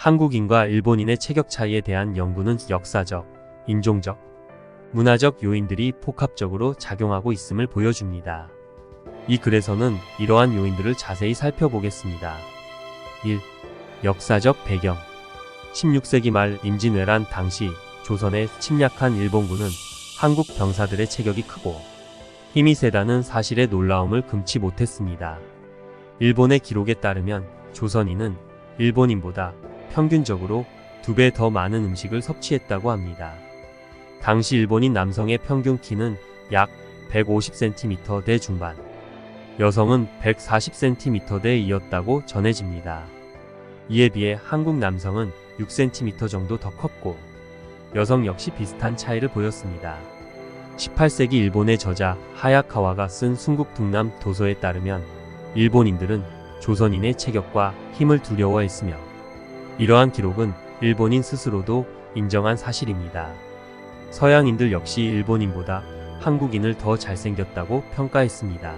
한국인과 일본인의 체격 차이에 대한 연구는 역사적, 인종적, 문화적 요인들이 복합적으로 작용하고 있음을 보여줍니다. 이 글에서는 이러한 요인들을 자세히 살펴보겠습니다. 1. 역사적 배경. 16세기 말 임진왜란 당시 조선에 침략한 일본군은 한국 병사들의 체격이 크고 힘이 세다는 사실의 놀라움을 금치 못했습니다. 일본의 기록에 따르면 조선인은 일본인보다 평균적으로 2배 더 많은 음식을 섭취했다고 합니다. 당시 일본인 남성의 평균 키는 약 150cm대 중반, 여성은 140cm대이었다고 전해집니다. 이에 비해 한국 남성은 6cm 정도 더 컸고 여성 역시 비슷한 차이를 보였습니다. 18세기 일본의 저자 하야카와가 쓴 순국둥남 도서에 따르면 일본인들은 조선인의 체격과 힘을 두려워했으며 이러한 기록은 일본인 스스로도 인정한 사실입니다. 서양인들 역시 일본인보다 한국인을 더 잘생겼다고 평가했습니다.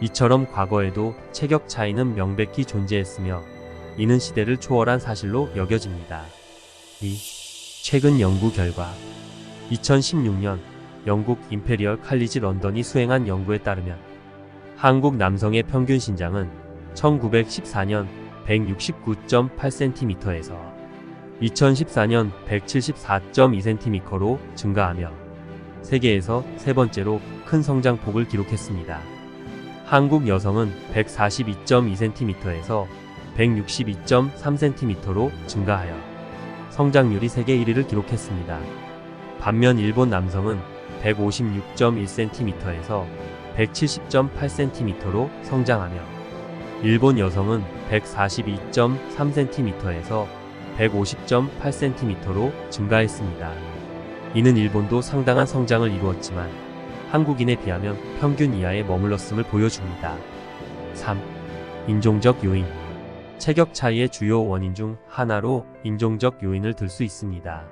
이처럼 과거에도 체격 차이는 명백히 존재했으며 이는 시대를 초월한 사실로 여겨집니다. 2. 최근 연구 결과. 2016년 영국 임페리얼 칼리지 런던이 수행한 연구에 따르면 한국 남성의 평균 신장은 1914년 169.8cm에서 2014년 174.2cm로 증가하며 세계에서 세 번째로 큰 성장폭을 기록했습니다. 한국 여성은 142.2cm에서 162.3cm로 증가하여 성장률이 세계 1위를 기록했습니다. 반면 일본 남성은 156.1cm에서 170.8cm로 성장하며 일본 여성은 142.3cm에서 150.8cm로 증가했습니다. 이는 일본도 상당한 성장을 이루었지만 한국인에 비하면 평균 이하에 머물렀음을 보여줍니다. 3. 인종적 요인. 체격 차이의 주요 원인 중 하나로 인종적 요인을 들 수 있습니다.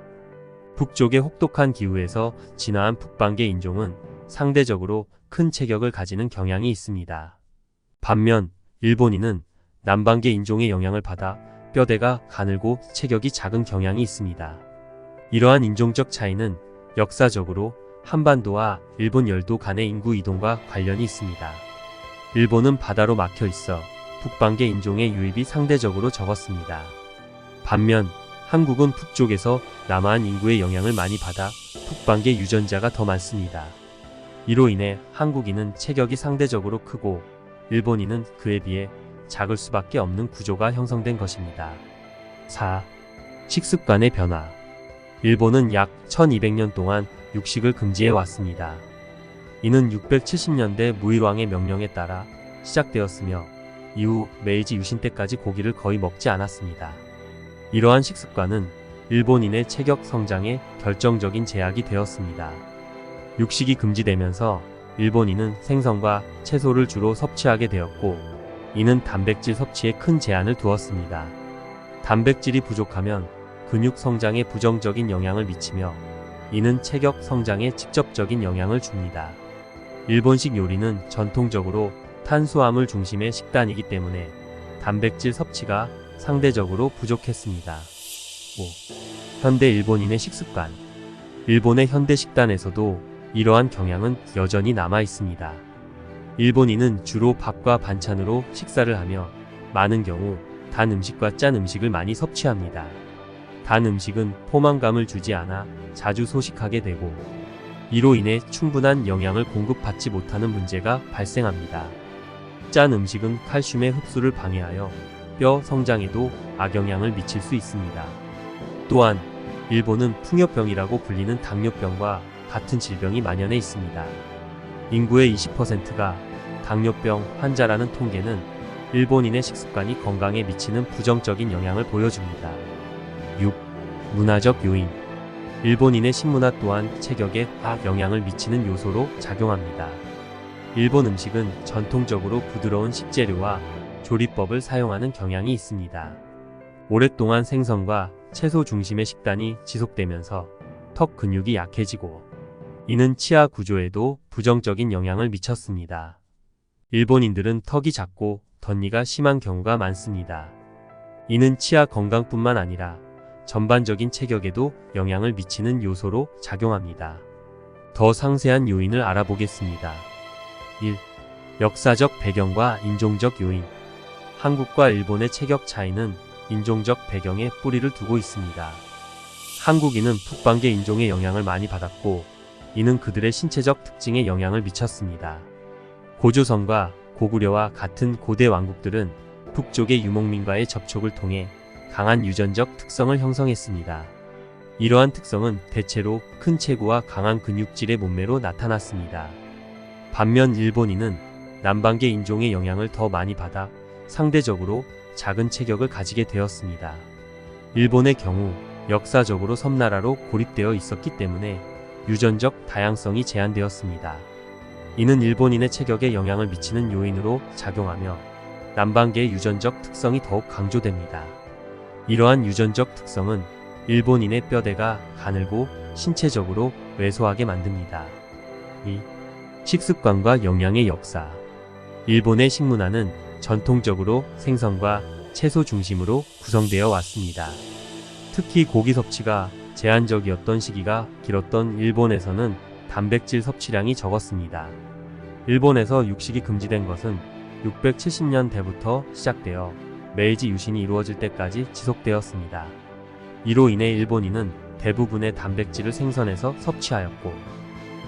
북쪽의 혹독한 기후에서 진화한 북방계 인종은 상대적으로 큰 체격을 가지는 경향이 있습니다. 반면 일본인은 남방계 인종의 영향을 받아 뼈대가 가늘고 체격이 작은 경향이 있습니다. 이러한 인종적 차이는 역사적으로 한반도와 일본 열도 간의 인구 이동과 관련이 있습니다. 일본은 바다로 막혀 있어 북방계 인종의 유입이 상대적으로 적었습니다. 반면 한국은 북쪽에서 남한 인구의 영향을 많이 받아 북방계 유전자가 더 많습니다. 이로 인해 한국인은 체격이 상대적으로 크고 일본인은 그에 비해 작을 수밖에 없는 구조가 형성된 것입니다. 4. 식습관의 변화. 일본은 약 1200년 동안 육식을 금지해 왔습니다. 이는 670년대 무일왕의 명령에 따라 시작되었으며 이후 메이지 유신 때까지 고기를 거의 먹지 않았습니다. 이러한 식습관은 일본인의 체격 성장에 결정적인 제약이 되었습니다. 육식이 금지되면서 일본인은 생선과 채소를 주로 섭취하게 되었고 이는 단백질 섭취에 큰 제한을 두었습니다. 단백질이 부족하면 근육 성장에 부정적인 영향을 미치며 이는 체격 성장에 직접적인 영향을 줍니다. 일본식 요리는 전통적으로 탄수화물 중심의 식단이기 때문에 단백질 섭취가 상대적으로 부족했습니다. 5. 현대 일본인의 식습관. 일본의 현대 식단에서도 이러한 경향은 여전히 남아 있습니다. 일본인은 주로 밥과 반찬으로 식사를 하며 많은 경우 단 음식과 짠 음식을 많이 섭취합니다. 단 음식은 포만감을 주지 않아 자주 소식하게 되고 이로 인해 충분한 영양을 공급받지 못하는 문제가 발생합니다. 짠 음식은 칼슘의 흡수를 방해하여 뼈 성장에도 악영향을 미칠 수 있습니다. 또한 일본은 풍요병이라고 불리는 당뇨병과 같은 질병이 만연해 있습니다. 인구의 20%가 당뇨병 환자라는 통계는 일본인의 식습관이 건강에 미치는 부정적인 영향을 보여줍니다. 6. 문화적 요인. 일본인의 식문화 또한 체격에 영향을 미치는 요소로 작용합니다. 일본 음식은 전통적으로 부드러운 식재료와 조리법을 사용하는 경향이 있습니다. 오랫동안 생선과 채소 중심의 식단이 지속되면서 턱 근육이 약해지고 이는 치아 구조에도 부정적인 영향을 미쳤습니다. 일본인들은 턱이 작고 덧니가 심한 경우가 많습니다. 이는 치아 건강뿐만 아니라 전반적인 체격에도 영향을 미치는 요소로 작용합니다. 더 상세한 요인을 알아보겠습니다. 1. 역사적 배경과 인종적 요인. 한국과 일본의 체격 차이는 인종적 배경에 뿌리를 두고 있습니다. 한국인은 북방계 인종의 영향을 많이 받았고, 이는 그들의 신체적 특징에 영향을 미쳤습니다. 고조선과 고구려와 같은 고대 왕국들은 북쪽의 유목민과의 접촉을 통해 강한 유전적 특성을 형성했습니다. 이러한 특성은 대체로 큰 체구와 강한 근육질의 몸매로 나타났습니다. 반면 일본인은 남방계 인종의 영향을 더 많이 받아 상대적으로 작은 체격을 가지게 되었습니다. 일본의 경우 역사적으로 섬나라로 고립되어 있었기 때문에 유전적 다양성이 제한되었습니다. 이는 일본인의 체격에 영향을 미치는 요인으로 작용하며 남방계의 유전적 특성이 더욱 강조됩니다. 이러한 유전적 특성은 일본인의 뼈대가 가늘고 신체적으로 왜소하게 만듭니다. 2. 식습관과 영양의 역사. 일본의 식문화는 전통적으로 생선과 채소 중심으로 구성되어 왔습니다. 특히 고기 섭취가 제한적이었던 시기가 길었던 일본에서는 단백질 섭취량이 적었습니다. 일본에서 육식이 금지된 것은 670년대부터 시작되어 메이지 유신이 이루어질 때까지 지속되었습니다. 이로 인해 일본인은 대부분의 단백질을 생선에서 섭취하였고,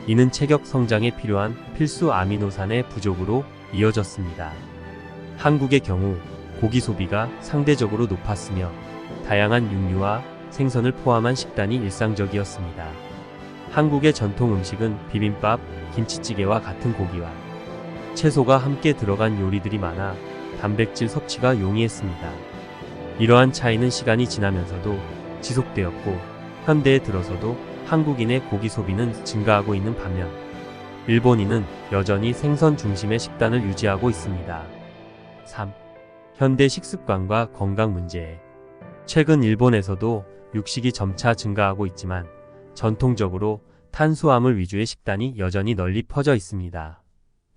이는 체격 성장에 필요한 필수 아미노산의 부족으로 이어졌습니다. 한국의 경우 고기 소비가 상대적으로 높았으며 다양한 육류와 생선을 포함한 식단이 일상적이었습니다. 한국의 전통 음식은 비빔밥, 김치찌개와 같은 고기와 채소가 함께 들어간 요리들이 많아 단백질 섭취가 용이했습니다. 이러한 차이는 시간이 지나면서도 지속되었고, 현대에 들어서도 한국인의 고기 소비는 증가하고 있는 반면 일본인은 여전히 생선 중심의 식단을 유지하고 있습니다. 3. 현대 식습관과 건강 문제. 최근 일본에서도 육식이 점차 증가하고 있지만 전통적으로 탄수화물 위주의 식단이 여전히 널리 퍼져 있습니다.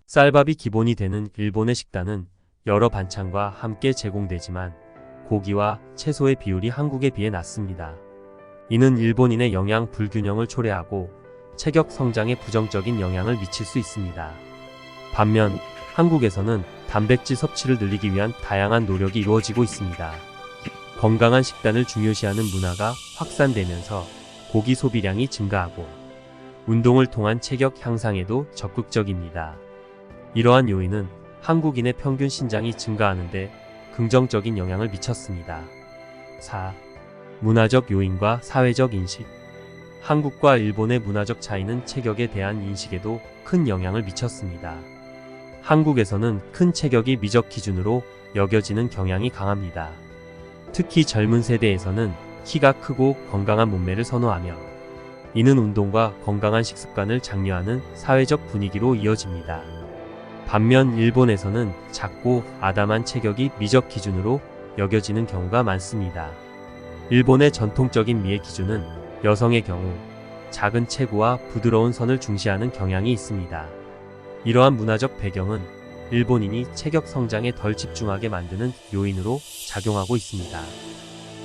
쌀밥이 기본이 되는 일본의 식단은 여러 반찬과 함께 제공되지만 고기와 채소의 비율이 한국에 비해 낮습니다. 이는 일본인의 영양 불균형을 초래하고 체격 성장에 부정적인 영향을 미칠 수 있습니다. 반면 한국에서는 단백질 섭취를 늘리기 위한 다양한 노력이 이루어지고 있습니다. 건강한 식단을 중요시하는 문화가 확산되면서 고기 소비량이 증가하고 운동을 통한 체격 향상에도 적극적입니다. 이러한 요인은 한국인의 평균 신장이 증가하는데 긍정적인 영향을 미쳤습니다. 4. 문화적 요인과 사회적 인식. 한국과 일본의 문화적 차이는 체격에 대한 인식에도 큰 영향을 미쳤습니다. 한국에서는 큰 체격이 미적 기준으로 여겨지는 경향이 강합니다. 특히 젊은 세대에서는 키가 크고 건강한 몸매를 선호하며, 이는 운동과 건강한 식습관을 장려하는 사회적 분위기로 이어집니다. 반면 일본에서는 작고 아담한 체격이 미적 기준으로 여겨지는 경우가 많습니다. 일본의 전통적인 미의 기준은 여성의 경우 작은 체구와 부드러운 선을 중시하는 경향이 있습니다. 이러한 문화적 배경은 일본인이 체격 성장에 덜 집중하게 만드는 요인으로 작용하고 있습니다.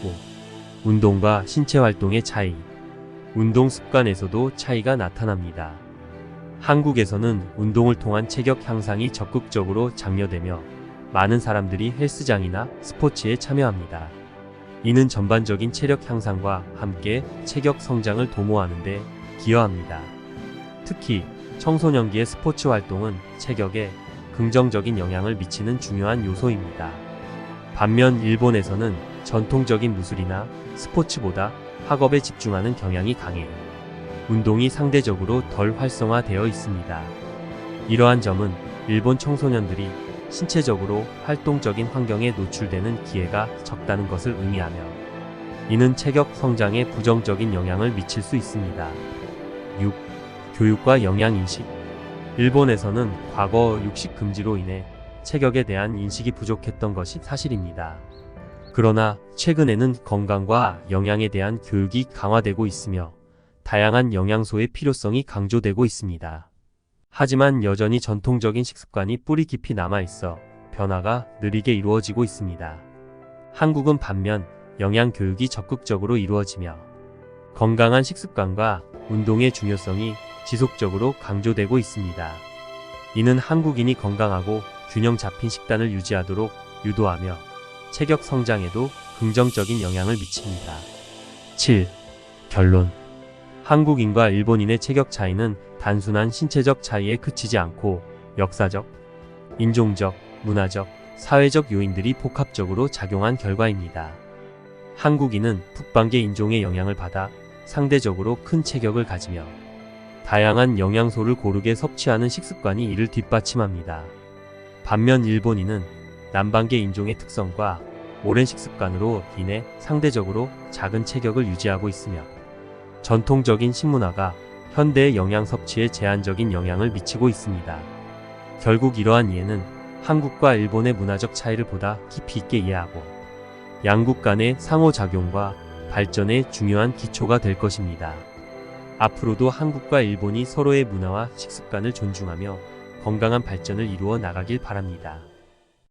5. 운동과 신체 활동의 차이. 운동 습관에서도 차이가 나타납니다. 한국에서는 운동을 통한 체격 향상이 적극적으로 장려되며 많은 사람들이 헬스장이나 스포츠에 참여합니다. 이는 전반적인 체력 향상과 함께 체격 성장을 도모하는 데 기여합니다. 특히 청소년기의 스포츠 활동은 체격에 긍정적인 영향을 미치는 중요한 요소입니다. 반면 일본에서는 전통적인 무술이나 스포츠보다 학업에 집중하는 경향이 강해 운동이 상대적으로 덜 활성화되어 있습니다. 이러한 점은 일본 청소년들이 신체적으로 활동적인 환경에 노출되는 기회가 적다는 것을 의미하며, 이는 체격 성장에 부정적인 영향을 미칠 수 있습니다. 6. 교육과 영양인식. 일본에서는 과거 육식 금지로 인해 체격에 대한 인식이 부족했던 것이 사실입니다. 그러나 최근에는 건강과 영양에 대한 교육이 강화되고 있으며 다양한 영양소의 필요성이 강조되고 있습니다. 하지만 여전히 전통적인 식습관이 뿌리 깊이 남아있어 변화가 느리게 이루어지고 있습니다. 한국은 반면 영양 교육이 적극적으로 이루어지며 건강한 식습관과 운동의 중요성이 지속적으로 강조되고 있습니다. 이는 한국인이 건강하고 균형 잡힌 식단을 유지하도록 유도하며 체격 성장에도 긍정적인 영향을 미칩니다. 7. 결론. 한국인과 일본인의 체격 차이는 단순한 신체적 차이에 그치지 않고 역사적, 인종적, 문화적, 사회적 요인들이 복합적으로 작용한 결과입니다. 한국인은 북방계 인종의 영향을 받아 상대적으로 큰 체격을 가지며 다양한 영양소를 고르게 섭취하는 식습관이 이를 뒷받침합니다. 반면 일본인은 남방계 인종의 특성과 오랜 식습관으로 인해 상대적으로 작은 체격을 유지하고 있으며 전통적인 식문화가 현대의 영양 섭취에 제한적인 영향을 미치고 있습니다. 결국 이러한 이해는 한국과 일본의 문화적 차이를 보다 깊이 있게 이해하고 양국 간의 상호작용과 발전의 중요한 기초가 될 것입니다. 앞으로도 한국과 일본이 서로의 문화와 식습관을 존중하며 건강한 발전을 이루어 나가길 바랍니다.